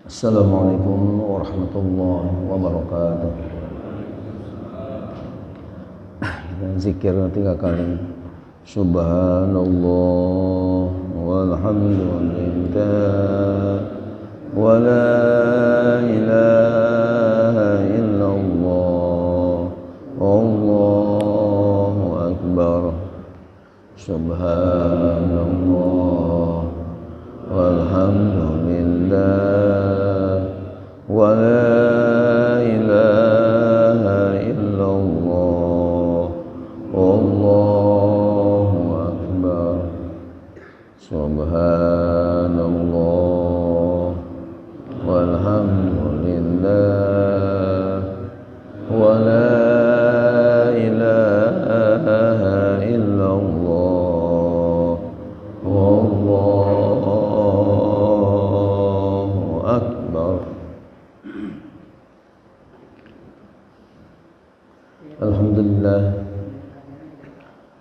Assalamualaikum warahmatullahi wabarakatuh. Kita zikir 3 kali. Subhanallah walhamdulillah wa la ilaha illallah wallahu akbar. Subhanallah walhamdulillah wa la ilaha illallah wallahu akbar. Subhanallah walhamdulillah wa la ilaha illallah wallahu akbar.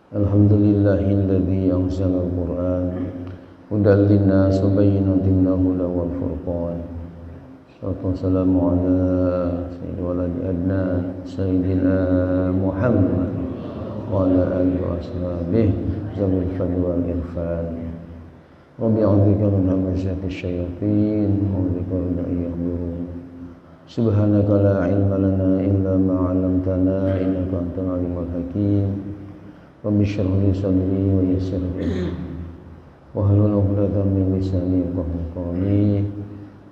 Alhamdulillahilladzi anzala al-Qur'an hudan linnas wa bayyinatin minal huda wal furqan. Wassalamu ala sayyidil waladi adnan sayyidina Muhammad wa ala alihi wa ashabihi zawil fadli wal irfan. Rabbi a'udzubika min hamazati syayatin wa bika min an yahdurun. Subhanaka la ilma lana illa ma 'allamtana innaka antal alimul hakim. Rabbi shrah li sadri wa yassir li amri wahlul 'uqdatam min lisani yafqahu qawli.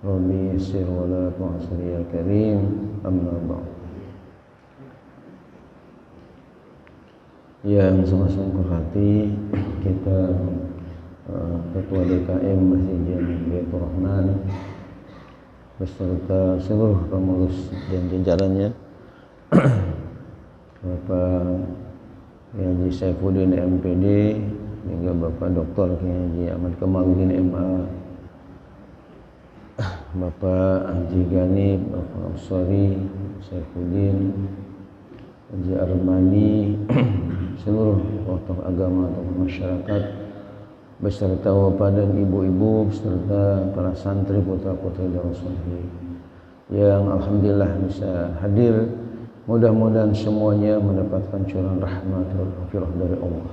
Rabbi yassir wa la tu'assir ya karim. Amma ba'd. Yang sama-sama berhati kita Ketua DKM Masjid Jami Baitur Rahman beserta seluruh pengurus dan jajarannya, Bapak Haji Saifuddin MPD, hingga Bapak Dr. Haji Ahmad Kamaludin MA, Bapak Haji Gani, Bapak Absari, Saifuddin, Haji Armani, seluruh tokoh agama, tokoh masyarakat, beserta bapak dan ibu-ibu, beserta para santri putra-putri Darus Salihin yang alhamdulillah bisa hadir. Mudah-mudahan semuanya mendapatkan curahan rahmat dan maghfirah dari Allah.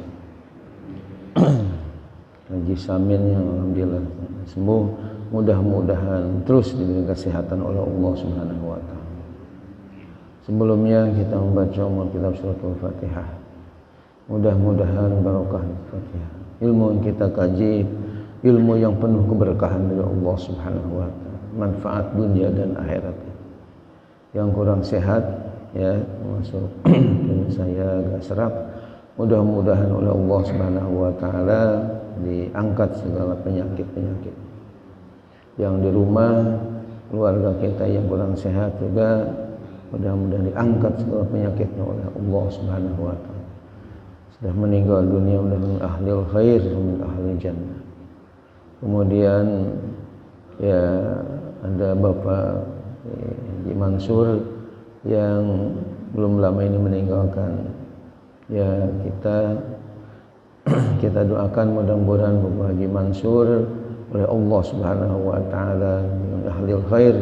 Haji Samin yang alhamdulillah sembuh, mudah-mudahan terus diberi kesehatan oleh Allah Subhanahu wa taala. Sebelumnya kita membaca umul kitab surat Al-Fatihah. Mudah-mudahan barokah Al-Fatihah. Ilmu yang kita kaji, ilmu yang penuh keberkahan dari Allah Subhanahu wa taala, manfaat dunia dan akhirat. Yang kurang sehat ya, masuk dan saya agak serak, mudah-mudahan oleh Allah Subhanahu wa taala diangkat segala penyakit-penyakit. Yang di rumah keluarga kita yang kurang sehat juga mudah-mudahan diangkat segala penyakitnya oleh Allah Subhanahu wa taala. Sudah meninggal dunia min ahlil khair min ahlil jannah. Kemudian ya ada Bapak Haji Mansur yang belum lama ini meninggalkan. Ya kita doakan mudah-mudahan Bapak Haji Mansur oleh Allah Subhanahu wa taala min ahlil khair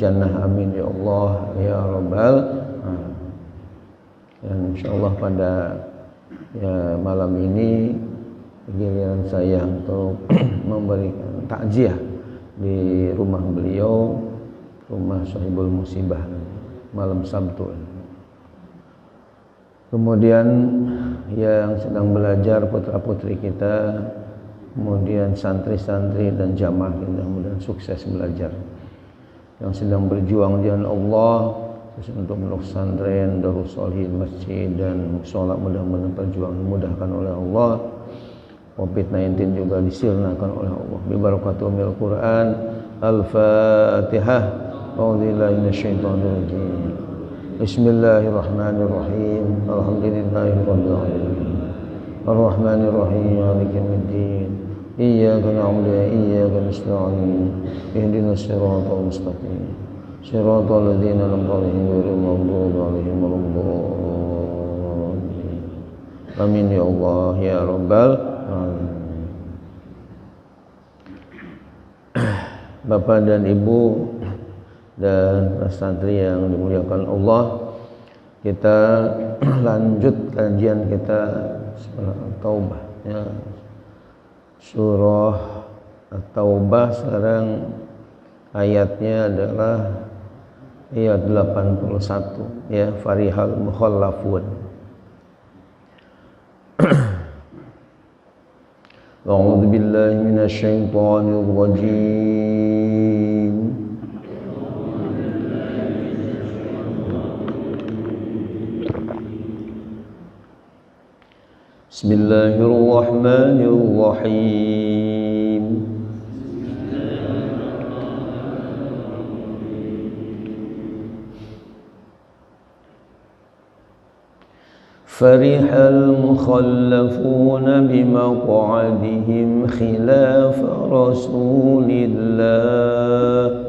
jannah, amin ya Allah ya rabbal. Dan insyaallah pada malam ini giliran saya untuk memberikan takziah di rumah beliau, rumah Sahibul Musibah, malam Sabtu. Kemudian yang sedang belajar putra-putri kita, kemudian santri-santri dan jamaah yang mudah-mudahan sukses belajar. Yang sedang berjuang di jalan Allah untuk pondok pesantren, Darus Salihin, masjid dan mushola, mudah-mudahan perjuangan dimudahkan oleh Allah. Covid-19 juga disirnakan oleh Allah. Bi barakatul Quran. Al-Fatihah. A'udzubillahi minasyaitonir rajim. Bismillahirrahmanirrahim. Alhamdulillahirabbil alamin. Arrahmanir rahim. Maliki yaumiddin. Iyyaka na'budu wa iyyaka nasta'in. Ihdinas siratal mustaqim. Shiratal ladzina an'amta 'alaihim ghairil maghdubi 'alaihim waladdallin. Amin ya Allah ya rabbal alamin. Bapak dan Ibu dan para santri yang dimuliakan Allah, kita lanjut kajian kita surah At-Taubah ya. Surah At-Taubah sekarang ayatnya adalah ayat 81 ya, farihal mukhallafun. A'udzu billahi minasy syaithanir rajim. Bismillahirrahmanirrahim. فرح المخلفون بمقعدهم خلاف رسول الله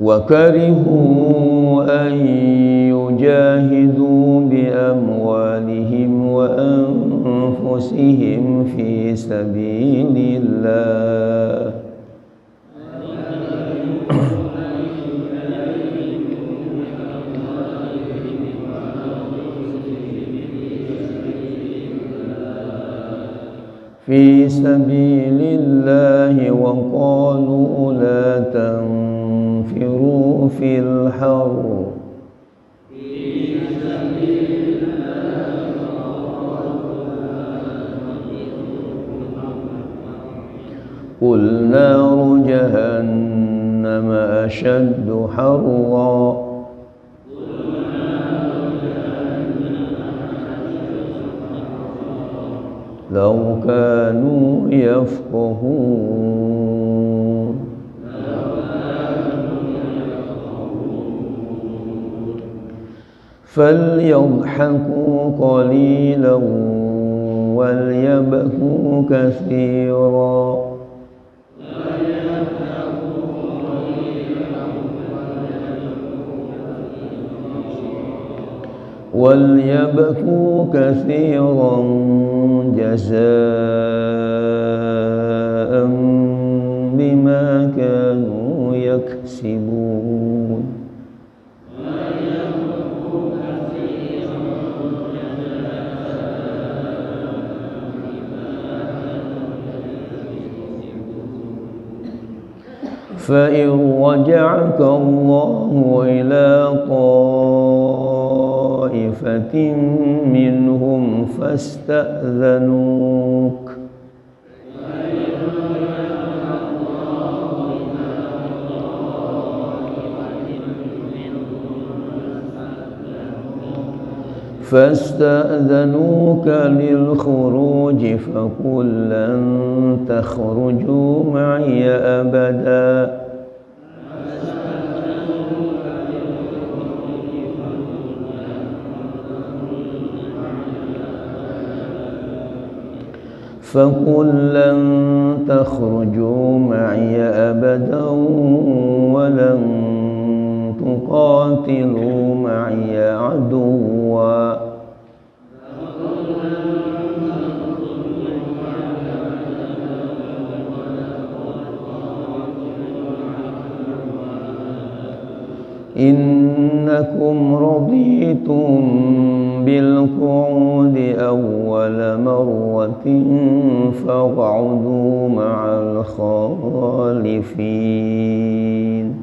وكرهوا أن يجاهدوا بأموالهم وأنفسهم في سبيل الله وقالوا لا تنفروا في الحر قل نار جهنم أشد حرا لو كانوا يفقهون فليضحكوا قليلا وليبكوا كثيرا جزاء بما كانوا يكسبون فإن رجعك الله إلى طائفة منهم فاستأذنوك للخروج فقل لن تخرجوا معي أبدا ولن تقاتلوا معي عدوا إنكم رضيتم بالقعود أول مرة فاقعدوا مع الخالفين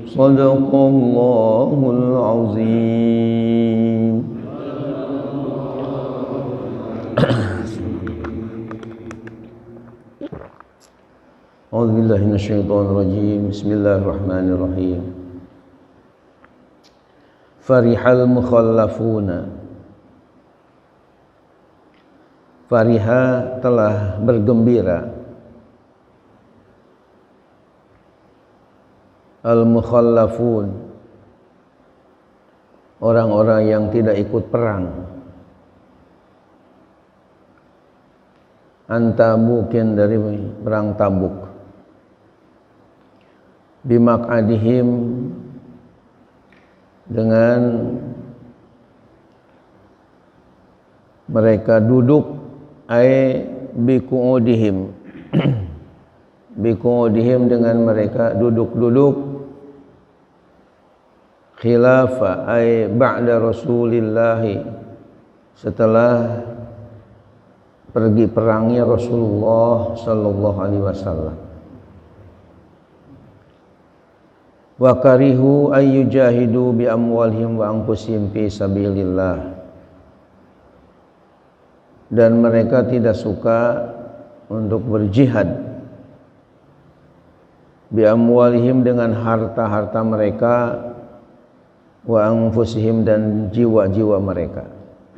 صدق الله العظيم. أعوذ بالله billahi minasyaitonir rajim. Bismillahirrahmanirrahim. Farihal mukhallafuna. Fariha telah bergembira. Al mukhallafun, orang-orang yang tidak ikut perang. Antabukin, dari perang Tabuk. Bimak'adihim, dengan mereka duduk, ay biqu'udihim biqu'udihim, dengan mereka duduk-duduk, khilafa ay ba'da Rasulillahi, setelah pergi perangnya Rasulullah sallallahu alaihi wasallam. Wa karihu ay yujahidu bi amwalihim wa anfusihim fi sabilillah, dan mereka tidak suka untuk berjihad bi amwalihim, dengan harta-harta mereka, wa anfusihim, dan jiwa-jiwa mereka,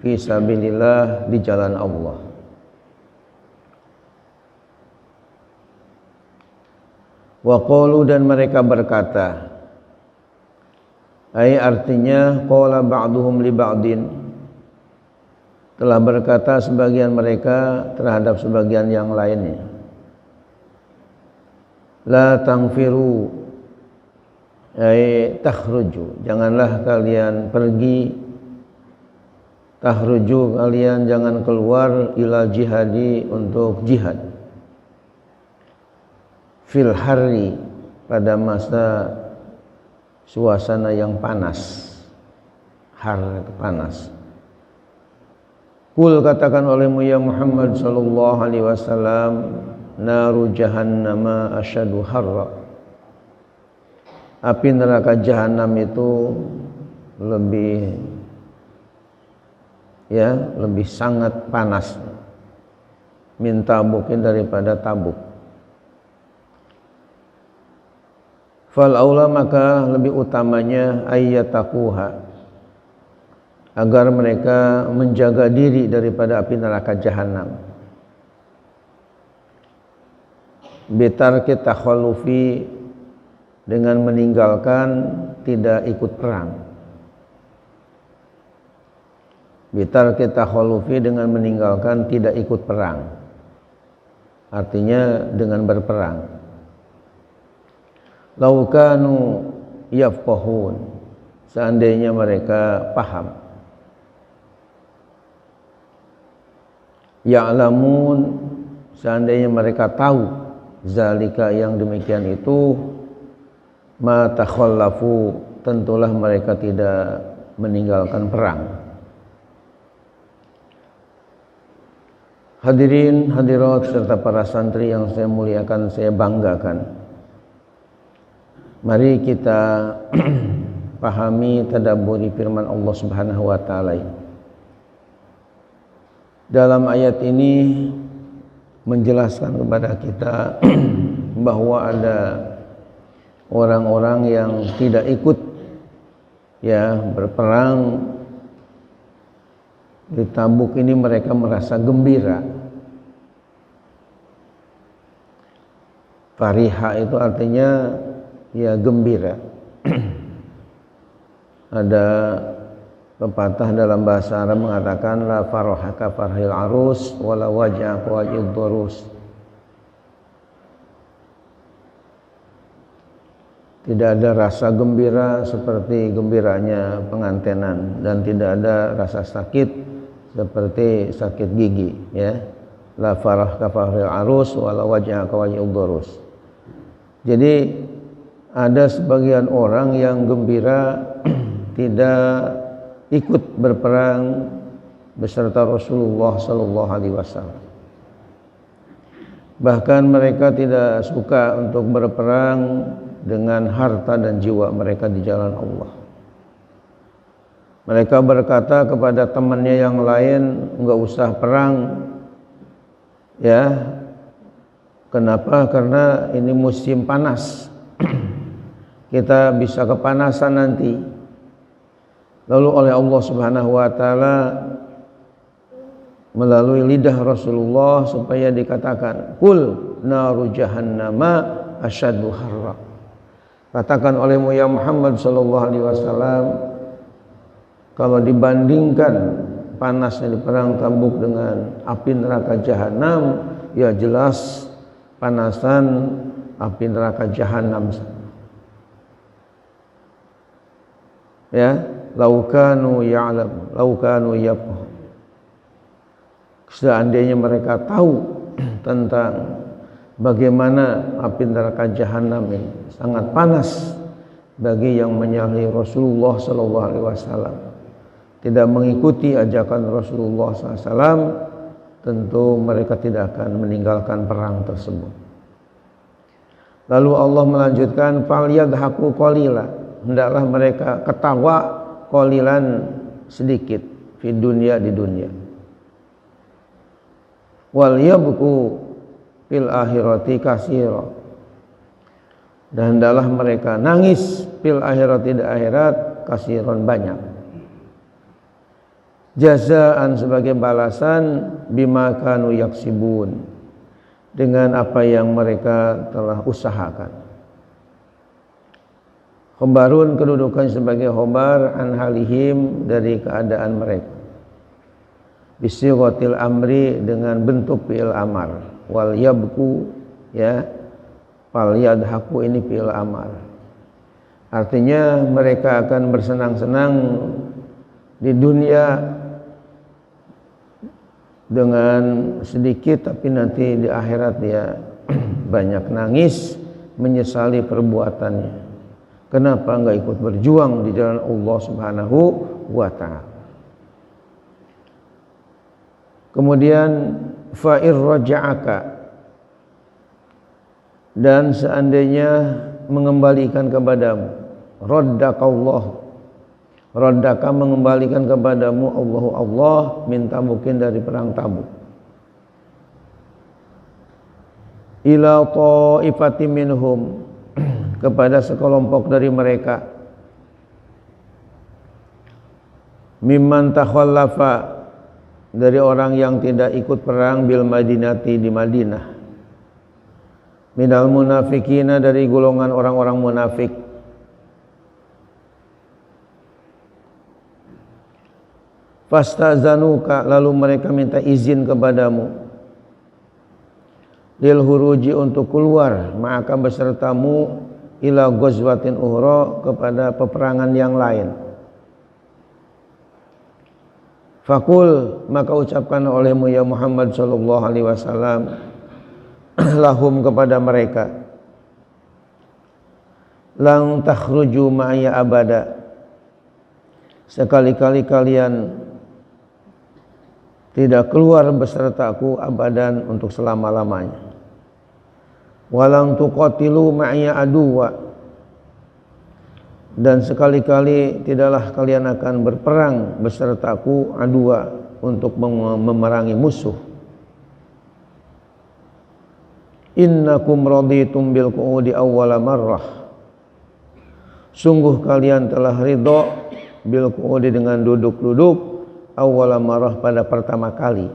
fi sabilillah, di jalan Allah. Wa qalu, dan mereka berkata, ay artinya qala ba'duhum li ba'din, telah berkata sebagian mereka terhadap sebagian yang lainnya, la tangfiru ay takhruju, janganlah kalian pergi, takhruju, kalian jangan keluar, ila jihadi, untuk jihad, fil harri, pada masa suasana yang panas. Har itu panas. Kul, katakan olehmu ya Muhammad sallallahu alaihi wasallam, naru jahannama asyadu harra, api neraka jahanam itu lebih sangat panas, min Tabukin, daripada Tabuk. Fal aula, maka lebih utamanya ayyataquha, agar mereka menjaga diri daripada api neraka jahanam. Bitarki takhallufi, dengan meninggalkan tidak ikut perang. Bitarki takhallufi, dengan meninggalkan tidak ikut perang, artinya dengan berperang. Laukanu yafqahun, seandainya mereka paham. Ya'lamun, seandainya mereka tahu, zalika, yang demikian itu, ma takhallafu, tentulah mereka tidak meninggalkan perang. Hadirin hadirat serta para santri yang saya muliakan, saya banggakan, mari kita pahami, tadabburi firman Allah Subhanahu wa taala. Dalam ayat ini menjelaskan kepada kita bahwa ada orang-orang yang tidak ikut berperang di Tabuk ini. Mereka merasa gembira. Fariha itu artinya gembira. Ada pepatah dalam bahasa Arab mengatakan, la faraha ka farhil arus wala waj'a ka waj'id durus. Tidak ada rasa gembira seperti gembiranya pengantenan, dan tidak ada rasa sakit seperti sakit gigi, la farah ka farhil arus wala waj'a ka waj'id durus. Jadi ada sebagian orang yang gembira tidak ikut berperang beserta Rasulullah sallallahu alaihi wasallam. Bahkan mereka tidak suka untuk berperang dengan harta dan jiwa mereka di jalan Allah. Mereka berkata kepada temannya yang lain, enggak usah perang, Kenapa? Karena ini musim panas. Kita bisa kepanasan nanti. Lalu oleh Allah Subhanahu wa taala melalui lidah Rasulullah supaya dikatakan, "Qul naru jahannama asyaddu harra." Katakan olehmu ya Muhammad sallallahu alaihi wasallam, kalau dibandingkan panasnya di perang Tabuk dengan api neraka jahanam, ya jelas panasan api neraka jahanam. Ya, laukanu ya'lam, laukanu yafqah. Seandainya mereka tahu tentang bagaimana api neraka jahanam ini sangat panas bagi yang menyalahi Rasulullah sallallahu alaihi wasallam, tidak mengikuti ajakan Rasulullah SAW, tentu mereka tidak akan meninggalkan perang tersebut. Lalu Allah melanjutkan, "Falyadhaku qalila." Hendaklah mereka ketawa qalilan, sedikit, di dunia. Wal yabku fil akhirati katsira. Dan hendaklah mereka nangis fil akhirati, di akhirat, katsiran, banyak. Jazaan, sebagai balasan, bima kanu yaksibun, dengan apa yang mereka telah usahakan. Khobarun, kedudukan sebagai khobar, an halihim, dari keadaan mereka. Bisighatil amri, dengan bentuk fi'il amar. Wal yabku, ya, fal yadhaku, ini fi'il amar. Artinya mereka akan bersenang-senang di dunia dengan sedikit, tapi nanti di akhirat dia banyak nangis, menyesali perbuatannya. Kenapa enggak ikut berjuang di jalan Allah Subhanahu wa ta'ala? Kemudian fa'ir raja'aka, dan seandainya mengembalikan kepadamu, raddakallah, raddaka, mengembalikan kepadamu, Allahu Allah, min Tabukin, dari perang Tabuk, ila ta'ifati minhum, kepada sekelompok dari mereka, mimman takhallafa, dari orang yang tidak ikut perang, bil madinati, di Madinah, minal munafikina, dari golongan orang-orang munafik. Fastazanuka, lalu mereka minta izin kepadamu, lil huruji, untuk keluar, maka besertamu, ila ghazwatin ukhra, kepada peperangan yang lain. Fakul, maka ucapkan olehmu ya Muhammad sallallahu alaihi wasallam, lahum, kepada mereka, lang takhruju ma'aya abada, sekali-kali kalian tidak keluar besertaku abadan, untuk selama-lamanya. Walang tuqatilu ma'aya aduwa, dan sekali-kali tidaklah kalian akan berperang besertaku, adua, untuk memerangi musuh. Innakum raditum bil qu'udi awwala marrah, sungguh kalian telah ridho, bil qu'udi, dengan duduk-duduk, awwala marrah, pada pertama kali.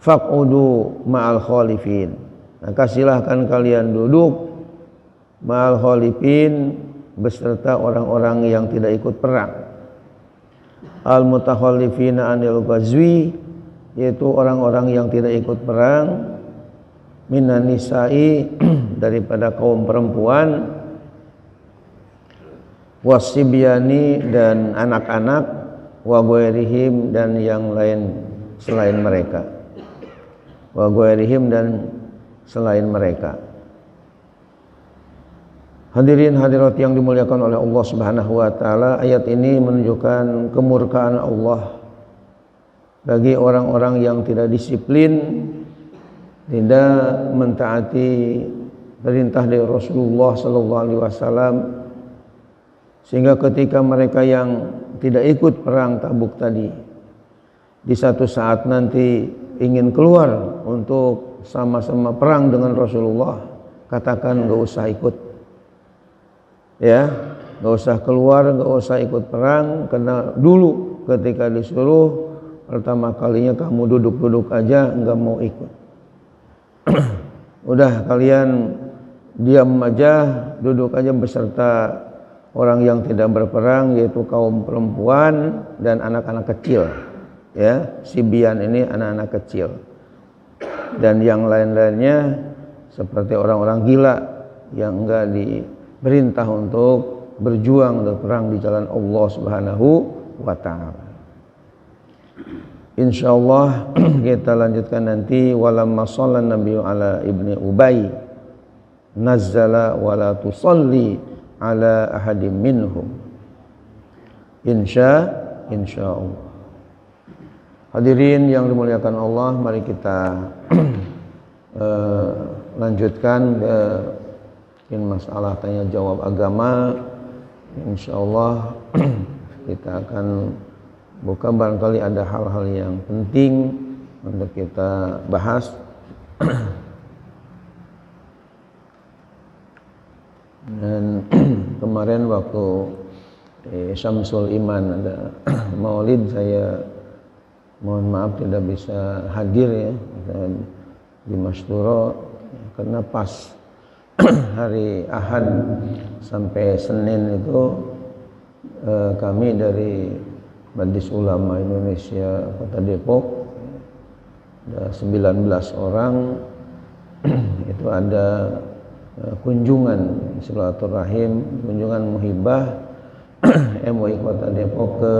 Faq'udu ma'al khalifin, maka silahkan kalian duduk ma'al khalifin, beserta orang-orang yang tidak ikut perang. Al mutakhallifina anil ghazwi, yaitu orang-orang yang tidak ikut perang, minan nisa'i, daripada kaum perempuan, wasibyani, dan anak-anak, wa ghairihim, dan yang lain selain mereka, wa ghairihim, dan selain mereka. Hadirin hadirat yang dimuliakan oleh Allah Subhanahu wa taala, ayat ini menunjukkan kemurkaan Allah bagi orang-orang yang tidak disiplin, tidak mentaati perintah dari Rasulullah sallallahu alaihi wasallam, sehingga ketika mereka yang tidak ikut perang Tabuk tadi, di satu saat nanti ingin keluar untuk sama-sama perang dengan Rasulullah, katakan nggak usah ikut, ya, nggak usah keluar, nggak usah ikut perang, karena dulu ketika disuruh pertama kalinya kamu duduk-duduk aja nggak mau ikut. Udah kalian diam aja, duduk aja beserta orang yang tidak berperang, yaitu kaum perempuan dan anak-anak kecil, ya, Sibyan ini anak-anak kecil, dan yang lain-lainnya seperti orang-orang gila yang enggak diperintah untuk berjuang dan perang di jalan Allah Subhanahu wa taala. Insyaallah kita lanjutkan nanti. Walamma shallan nabiyyu ala ibni Ubay nazzala wala tusalli ala ahadim minhum. Insyaallah. Hadirin yang dimuliakan Allah, mari kita lanjutkan ke masalah tanya jawab agama. Insyaallah kita akan buka, barangkali ada hal-hal yang penting untuk kita bahas. Dan kemarin waktu Syamsul Iman ada maulid, saya mohon maaf tidak bisa hadir ya di Masduro, karena pas hari Ahad sampai Senin itu kami dari Majelis Ulama Indonesia Kota Depok ada 19 orang itu ada kunjungan silaturahim, kunjungan muhibah MUI Kota Depok ke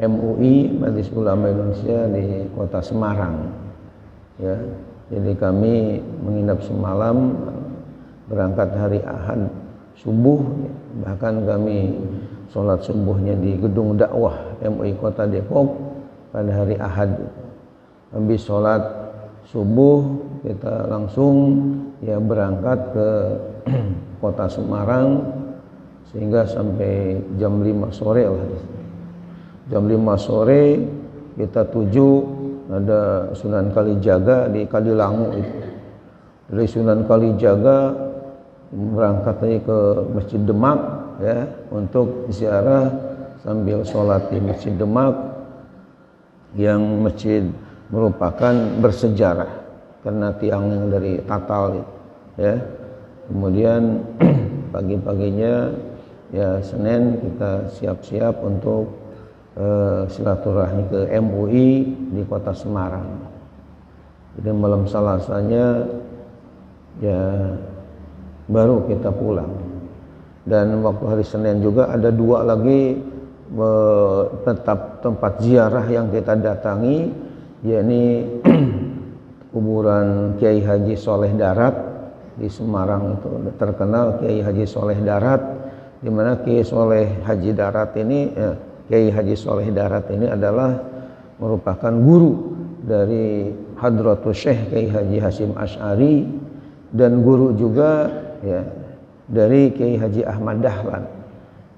MUI Majelis Ulama Indonesia di Kota Semarang, ya. Jadi kami menginap semalam, berangkat hari Ahad subuh, bahkan kami sholat subuhnya di gedung dakwah MUI Kota Depok pada hari Ahad. Habis sholat subuh kita langsung ya berangkat ke Kota Semarang, sehingga sampai jam 5 sore lah. Jam 5 sore kita tuju ada Sunan Kalijaga di Kadilangu itu. Dari Sunan Kalijaga berangkat lagi ke Masjid Demak, ya, untuk ziarah sambil sholat di Masjid Demak, yang masjid merupakan bersejarah karena tiangnya dari Tatal, ya. Kemudian pagi-paginya ya Senin kita siap-siap untuk silaturahmi ke MUI di Kota Semarang. Jadi malam Selasanya ya baru kita pulang. Dan waktu hari Senin juga ada 2 lagi tetap tempat ziarah yang kita datangi, yakni kuburan Kiai Haji Soleh Darat di Semarang. Itu terkenal Kiai Haji Soleh Darat, di mana Kiai Soleh Haji Darat ini Kiai Haji Soleh Darat ini adalah merupakan guru dari Hadratus Syekh Kiai Haji Hasyim Asy'ari, dan guru juga ya dari Kiai Haji Ahmad Dahlan.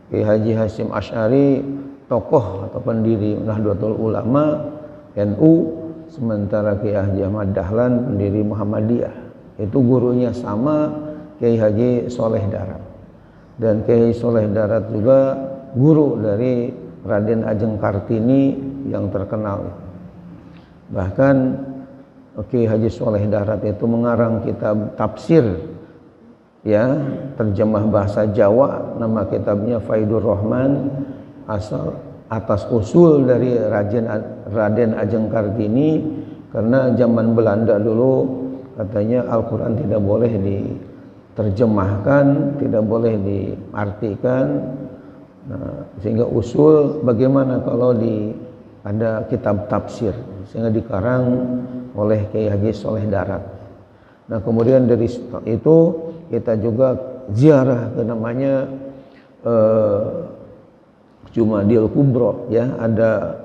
Kiai Haji Hasyim Asy'ari tokoh atau pendiri Nahdlatul Ulama NU, sementara Kiai Haji Ahmad Dahlan pendiri Muhammadiyah. Itu gurunya sama Kiai Haji Soleh Darat. Dan Kiai Soleh Darat juga guru dari Raden Ajeng Kartini yang terkenal. Bahkan Kiai Haji Soleh Darat itu mengarang kitab tafsir, ya, terjemah bahasa Jawa, nama kitabnya Faidur Rahman, asal atas usul dari Raden Ajeng Kartini, karena zaman Belanda dulu katanya Al-Quran tidak boleh diterjemahkan, tidak boleh diartikan. Nah, sehingga usul bagaimana kalau ada kitab tafsir, sehingga dikarang oleh Kiai Haji Soleh Darat. Nah, kemudian dari itu kita juga ziarah ke namanya Jumadil Kubro, ya, ada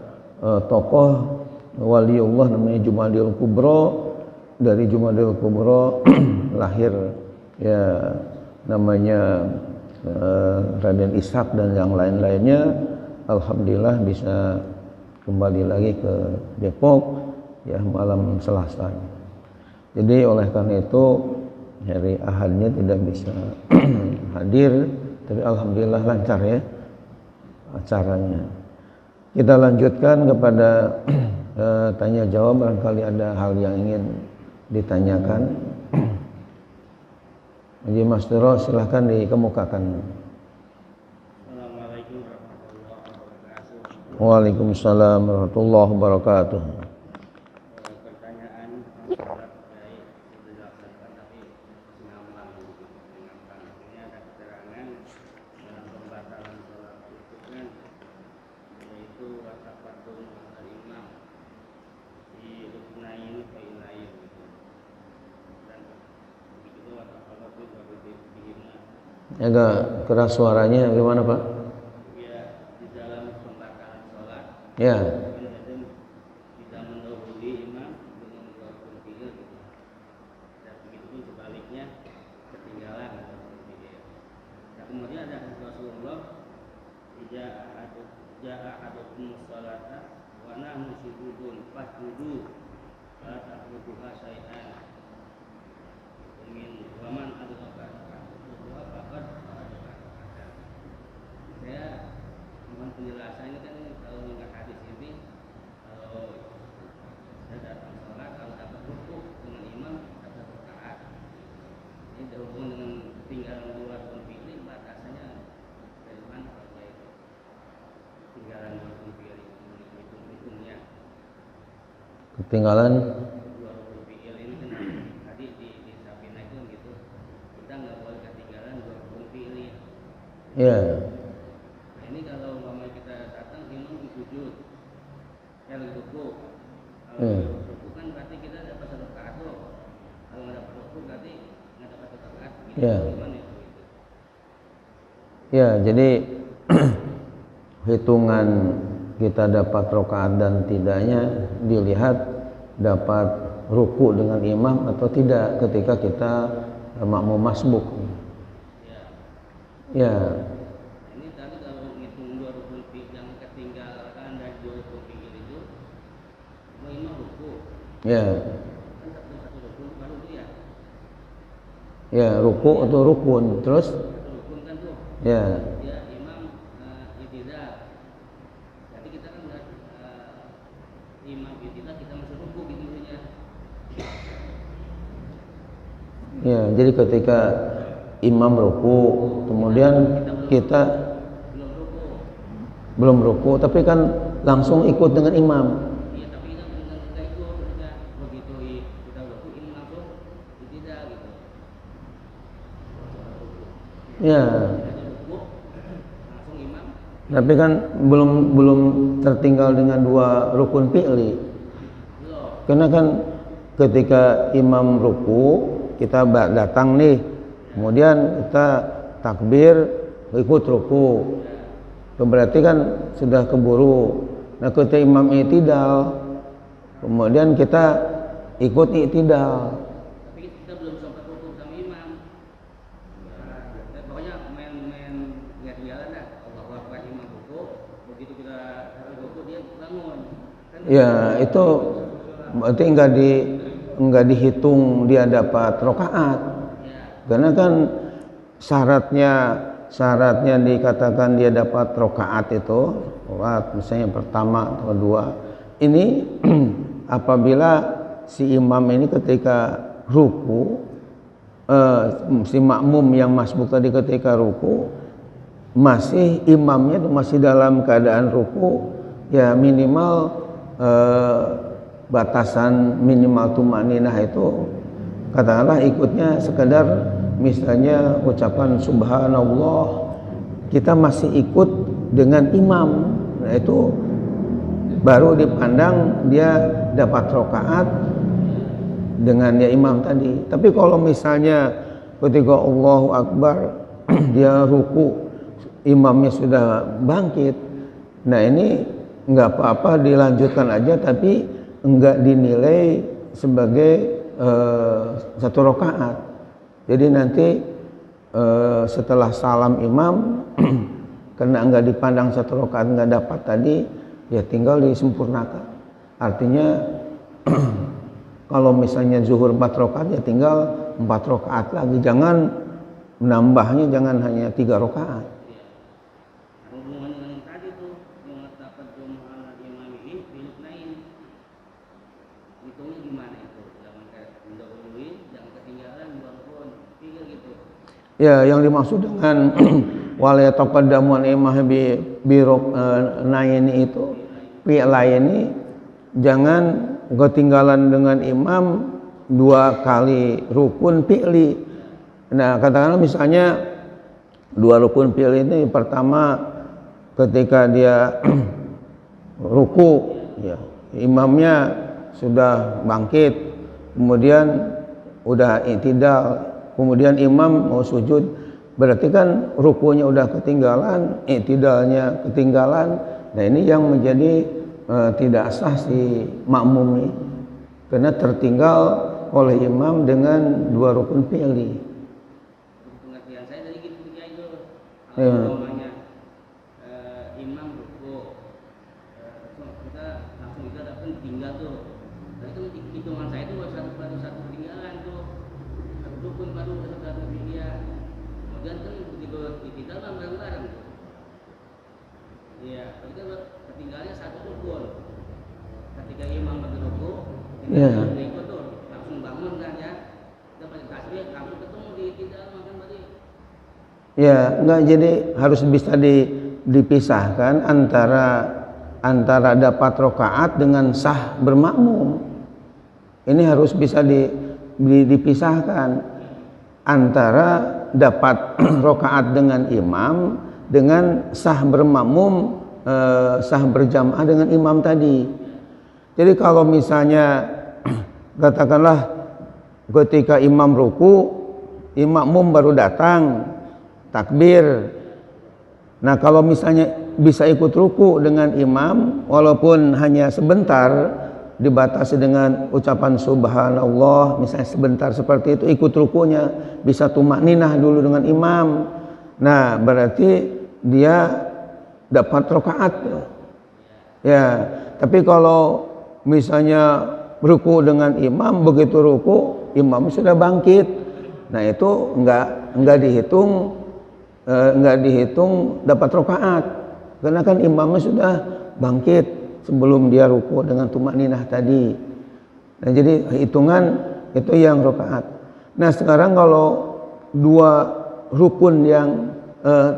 tokoh waliullah namanya Jumadil Kubro. Dari Jumadil Kubro lahir ya namanya Raden Ishak dan yang lain-lainnya. Alhamdulillah bisa kembali lagi ke Depok ya malam Selasa. Jadi oleh karena itu hari Ahadnya tidak bisa hadir, tapi alhamdulillah lancar ya acaranya. Kita lanjutkan kepada tanya jawab, barangkali ada hal yang ingin ditanyakan. Jadi Mas Duro silahkan dikemukakan. Assalamualaikum warahmatullahi wabarakatuh. Waalaikumsalam warahmatullahi wabarakatuh. Pertanyaan sholat baik dilaksanakan tapi ngambang mengambang. Ini ada keterangan dalam pembatalan sholat itu kan, yaitu watafatul al-imam di ruknain fainain gitu. Dan begitu watafatul juga bihima. Agak keras suaranya, gimana Pak? Ya, di dalam pembatalan sholat. Ya. Kita mendahului imam dengan melakukan fikir gitu. Dan begitu pun sebaliknya ketinggalan atau berpikir. Dan kemudian ada hadis Rasulullah, ja'a ahadukum sholata wa nahnu sujudun fasjudu la ta'buduha syai'an min wa man adraka wa faqad adraka. Saya mohon penjelasannya kan kalau mengingat hadis ini, kalau saya datang sholat, kalau dapat rukuk dengan imam dapat rakaat. Ini berhubungan dengan ketinggalan dua rukun fi'il, batasannya dari mana kalau saya itu ketinggalan dua rukun fi'il, hitungnya Ketinggalan dua rukun fi'il ini kan tadi di Sabina itu gitu, kita nggak boleh ketinggalan dua rukun fi'il. ya. Nah, ini kalau umpamanya kita datang imam sujud, ya rukuk. Kalau rukuk kan berarti kita dapat satu rakaat tuh. Kalau nggak dapat rukuk berarti nggak dapat satu rakaat. Gitu. Ya. Gimana itu? Ya, jadi hitungan kita dapat rakaat dan tidaknya dilihat dapat ruku dengan imam atau tidak ketika kita makmum masbuk. Ya. Ini tadi kalau ngitung dua rukun fi'il yang ketinggalan dari dua rukun fi'il itu, mau imam rukuk. Ya. Kan satu rukun baru dia. Ya, ruku atau rukun. Terus Satu rukun kan tuh. ya. Dia imam i'tidal. Jadi kita kan udah imam i'tidal, kita masuk rukuk gitu ya. Ya, jadi ketika imam ruku, kemudian kita belum ruku, tapi kan langsung ikut dengan imam. Iya, tapi kita ikut udah begitu kita rukuk ini langsung tidak gitu. Ya, Kita rukuk langsung imam. tapi kan belum tertinggal dengan dua rukun fi'li. Belum. Karena kan ketika imam ruku, kita datang nih, kemudian kita takbir, ikut ruku. Berarti kan sudah keburu. Nah, ketika imam i'tidal, kemudian kita ikut i'tidal. Tapi kita belum sempat rukuk sama imam. Nah, pokoknya main lihat jalan dah. Allahu Akbar imam rukuk, begitu kita rukuk dia bangun. Kan Ya, itu berarti enggak dihitung dia dapat rakaat. Karena kan syaratnya dikatakan dia dapat rakaat itu, misalnya pertama atau kedua. Ini apabila si imam ini ketika ruku, si makmum yang masbuk tadi ketika ruku, masih imamnya itu masih dalam keadaan ruku, ya minimal batasan minimal tumaninah itu katakanlah ikutnya sekedar misalnya ucapan subhanallah, kita masih ikut dengan imam. Nah, itu baru dipandang dia dapat rakaat dengan ya imam tadi. Tapi kalau misalnya ketika Allahu Akbar dia ruku, imamnya sudah bangkit, nah ini nggak apa-apa dilanjutkan aja, tapi enggak dinilai sebagai satu rakaat. Jadi nanti setelah salam imam karena enggak dipandang satu rakaat enggak dapat tadi, ya tinggal disempurnakan. Artinya Kalau misalnya zuhur 4 rakaat ya tinggal 4 rakaat lagi. Jangan menambahnya, jangan hanya 3 rakaat. Hubungan dengan yang tadi tuh yang mengatakan jumlah imam ini pilih lain. Hitungnya gimana itu? Jangan kayak mendahului, jangan ketinggalan, walaupun tiga gitu. Ya, yang dimaksud dengan wala yataqaddamu imam bi naini itu ini jangan ketinggalan dengan imam 2 kali rukun fi'li. Nah, katakanlah misalnya 2 rukun fi'li ini, pertama ketika dia ruku, ya, imamnya sudah bangkit, kemudian udah i'tidal, kemudian imam mau sujud, berarti kan rukunya udah ketinggalan, i'tidalnya ketinggalan. Nah, ini yang menjadi tidak sah si makmum ini, karena tertinggal oleh imam dengan 2 rukun fi'li. Pengertian saya dari gitu ya itu. Ya. Kalau umpamanya imam ruku, kita langsung kita dapat tinggal tuh. Tadi kan hitungan saya itu baru satu ketinggalan tuh, satu rukun baru satu ketinggalan. Kemudian kan begitu kita kan bareng-bareng. Iya, tapi kan ketinggalannya satu rukun. Ketika imam berruku, kita ikut tuh langsung bangun kan ya. Kita baca tasbih, langsung ketemu di tidak makan tadi. Ya, enggak, jadi harus bisa dipisahkan antara dapat rakaat dengan sah bermakmum. Ini harus bisa dipisahkan antara dapat rakaat dengan imam dengan sah bermakmum, sah berjamaah dengan imam tadi. Jadi kalau misalnya katakanlah ketika imam ruku, makmum baru datang takbir. Nah, kalau misalnya bisa ikut ruku dengan imam walaupun hanya sebentar, dibatasi dengan ucapan subhanallah misalnya sebentar seperti itu, ikut rukunya bisa tumakninah dulu dengan imam. Nah, berarti dia dapat rakaat. Ya, tapi kalau misalnya ruku dengan imam, begitu ruku imam sudah bangkit, nah itu enggak dihitung dapat rakaat, karena kan imamnya sudah bangkit sebelum dia ruku dengan tumakninah tadi. Nah, jadi hitungan itu yang rakaat. Nah, sekarang kalau 2 rukun yang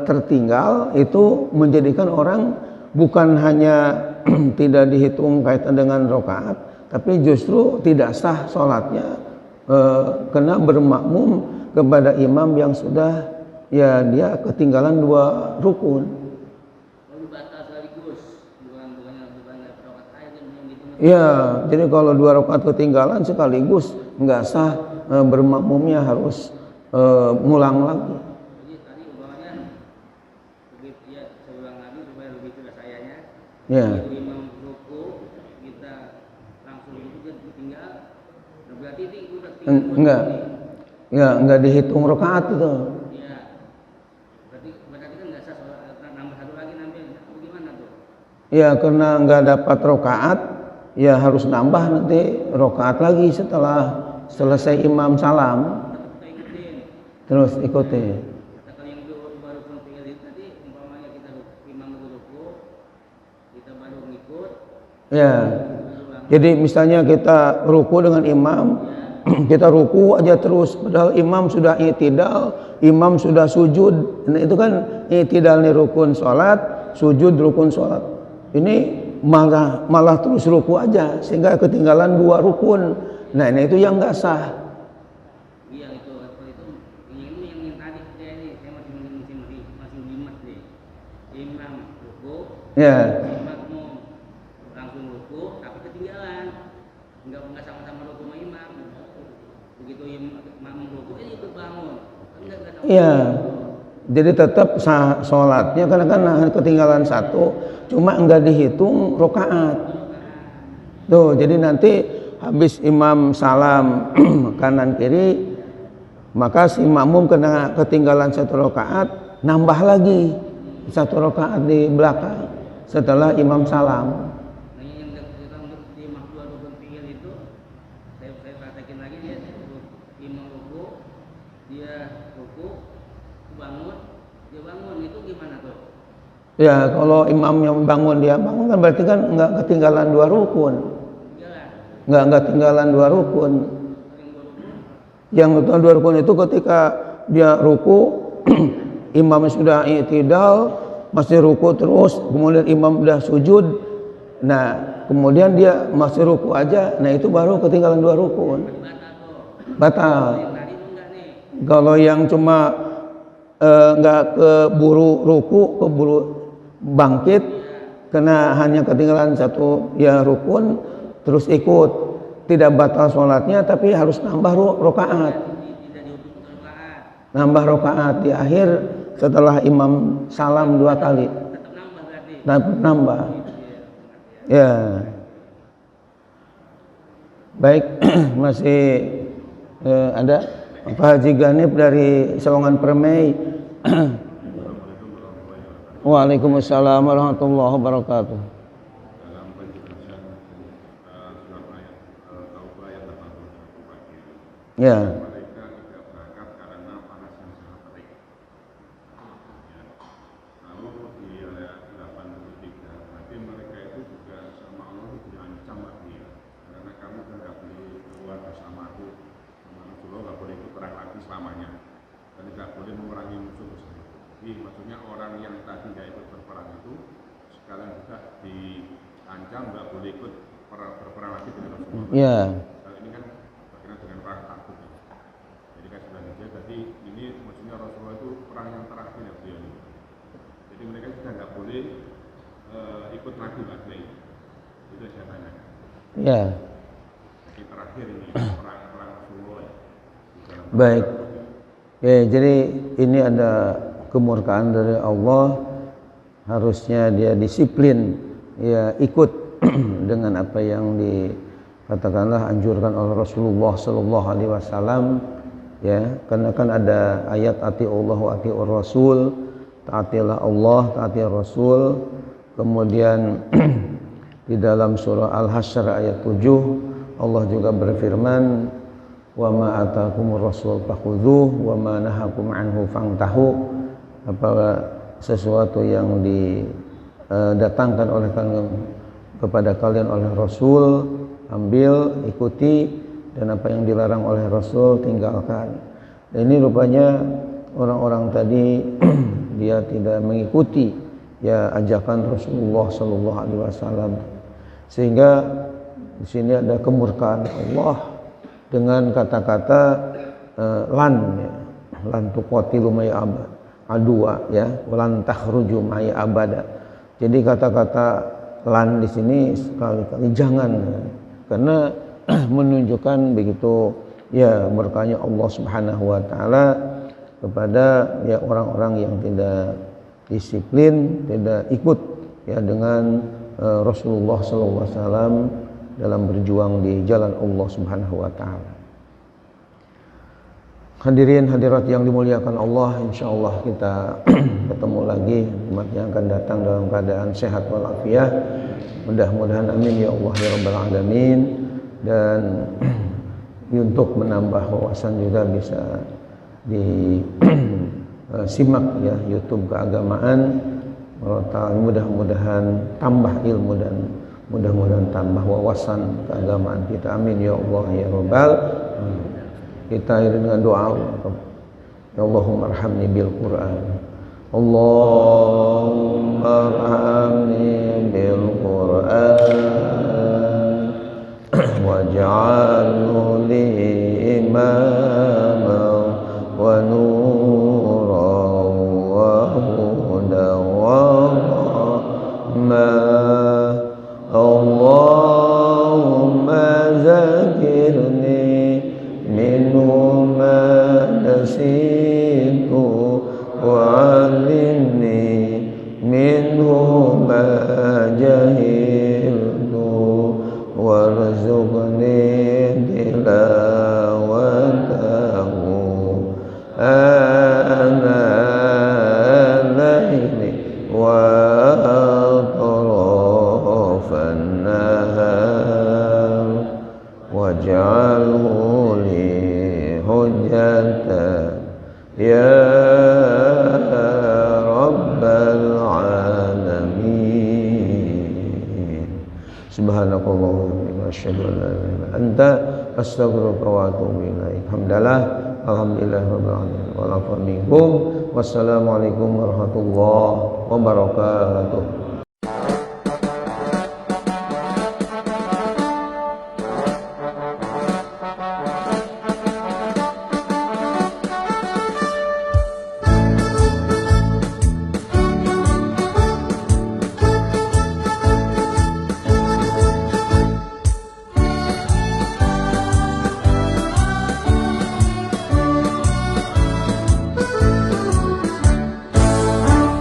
tertinggal itu menjadikan orang bukan hanya tidak dihitung kaitan dengan rakaat, tapi justru tidak sah sholatnya, kena bermakmum kepada imam yang sudah, ya, dia ketinggalan 2 rukun. Ya, jadi kalau 2 rakaat ketinggalan sekaligus nggak sah, bermakmumnya harus ngulang lagi. Ya. Imam ruku, kita langsung itu tinggal. Berarti itu udah tinggal. Enggak. Ya, enggak dihitung rakaat itu. Iya. Berarti kan enggak sah nambah satu lagi nanti gimana tuh? Ya, karena enggak dapat rakaat, ya harus nambah nanti rakaat lagi setelah selesai imam salam. Terus ikuti. Ya, jadi misalnya kita ruku dengan imam, kita ruku aja terus, padahal imam sudah i'tidal, imam sudah sujud. Nah, itu kan i'tidal nih rukun sholat, sujud rukun sholat. Ini malah terus ruku aja, sehingga ketinggalan 2 rukun. Nah, ini itu yang nggak sah. Iya, itu ini yang tadi saya masih limat deh. Imam ruku. Ya. Iya, jadi tetap sah sholatnya karena kan ketinggalan 1, cuma enggak dihitung rakaat. Tuh, jadi nanti habis imam salam kanan kiri, maka si makmum kena ketinggalan 1 rakaat, nambah lagi 1 rakaat di belakang setelah imam salam. dia bangun itu gimana tuh? Ya kalau imam yang bangun dia bangun kan berarti kan nggak ketinggalan 2 rukun. Nggak ketinggalan 2 rukun. Yang 2 rukun itu ketika dia ruku imam sudah i'tidal masih ruku terus, kemudian imam udah sujud, nah kemudian dia masih ruku aja, nah itu baru ketinggalan 2 rukun. Batal. Kalau yang cuma nggak keburu ruku, keburu bangkit, karena hanya ketinggalan 1 ya rukun, terus ikut, tidak batal sholatnya, tapi harus nambah rokaat. Nambah rokaat di akhir setelah imam salam 2 kali. Nambah. Ya. Baik, masih ada Pak Haji Ganip dari Sawangan Permai. Waalaikumsalam warahmatullahi wabarakatuh. Ya. Maksudnya orang yang tadi nggak ikut berperang itu sekarang juga diancam nggak boleh ikut berperang lagi dengan Rasulullah. Ya. Kalau ini kan berkenaan dengan perang takut. Jadi kan sudah dia tadi ini maksudnya Rasulullah itu perang yang terakhir ya beliau ini. Jadi mereka sudah nggak boleh ikut lagi lagi. Itu saya tanyakan. Ya. Jadi terakhir ini perang Rasulullah. Baik. Ya, jadi ini ada kemurkaan dari Allah, harusnya dia disiplin, ya ikut dengan apa yang dikatakanlah anjurkan oleh Rasulullah Sallallahu Alaihi Wasallam, ya, karena kan ada ayat atiullah wa atiur rasul, taatilah Allah, taati Rasul. Kemudian di dalam surah Al-Hasyr ayat 7 Allah juga berfirman, wa ma atakumur rasul fakhudhuhu wa ma nahakum anhu fantahu. Apa sesuatu yang didatangkan oleh kepada kalian oleh Rasul, ambil, ikuti, dan apa yang dilarang oleh Rasul tinggalkan. Dan ini rupanya orang-orang tadi dia tidak mengikuti ya ajakan Rasulullah Sallallahu Alaihi Wasallam, sehingga di sini ada kemurkaan Allah dengan kata-kata lan, ya, lan tuqatilu may abad adua, ya, walan takhruju mai abada. Jadi kata-kata lan di sini sekali-kali jangan, karena menunjukkan begitu ya berkahnya Allah Subhanahu wa taala kepada ya orang-orang yang tidak disiplin, tidak ikut ya dengan Rasulullah sallallahu alaihi wasallam dalam berjuang di jalan Allah Subhanahu wa taala. Hadirin hadirat yang dimuliakan Allah, insyaallah kita ketemu lagi Jumat yang akan datang dalam keadaan sehat walafiat. Mudah-mudahan amin ya Allah ya rabbal alamin. Dan untuk menambah wawasan juga bisa disimak ya YouTube Keagamaan. Mudah-mudahan tambah ilmu dan mudah-mudahan tambah wawasan keagamaan kita. Amin ya Allah ya rabbal alamin. Kita akhiri dengan doa. Ya Allahumma arhamni bil Quran. Allahumma arhamni bil Quran waj'alhu li imama wa nuran wa hudan wa rahmah. Allahumma zakirni minhu ma nasitu wa'allimni minhu ma jahiltu warzuqni tilawatahu ana al-laili wa atrafan nahar waj'alhu li hujjatan ya subhanakallahumma wa bihamdika asyhadu an la ilaha illa anta astaghfiruka wa atubu ilaik. Alhamdulillah rabbil alamin. Wa minkum. Wassalamualaikum warahmatullahi wabarakatuh.